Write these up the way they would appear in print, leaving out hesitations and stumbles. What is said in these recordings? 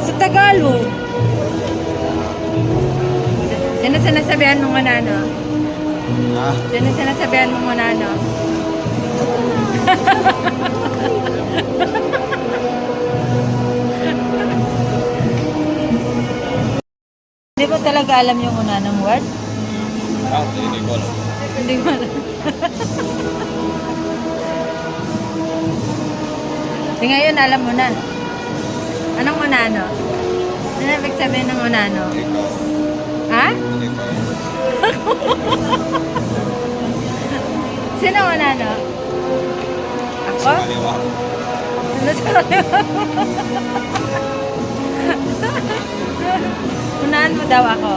Sa Tagalog. Sino sinasabihan mo muna, no? Sino sinasabihan mo muna, no? Hindi ba talaga alam yung una ng word? Hindi ko alam. Hindi mo alam. Di ngayon, alam mo na. Anong unano? Ano ibig sabihin ng unano? Ha? Sino unano? Ako? Sino sa kaliwa? Unahan mo daw ako.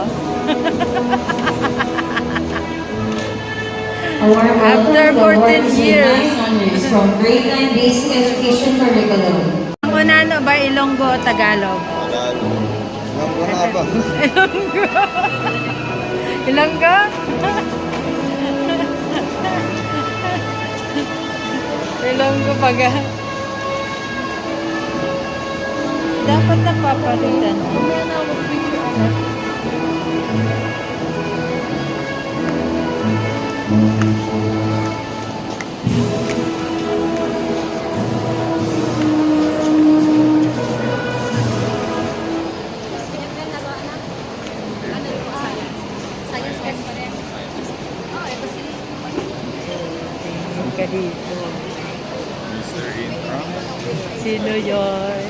After 14 years. From grade 9 basic education curriculum. Ang unano ba Ilonggo o Tagalog? Ilonggo nga ba? Ilonggo? Ilonggo? Ilonggo baga. Dapat napapalitan. Ka dito. Mr. Intram. Sino yun?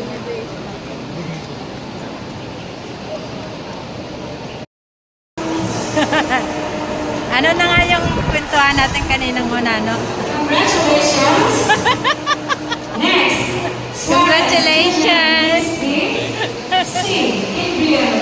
Ano na nga yung kwentuhan natin kaninang unano? Congratulations! Next! Congratulations! Sing, Gabriel.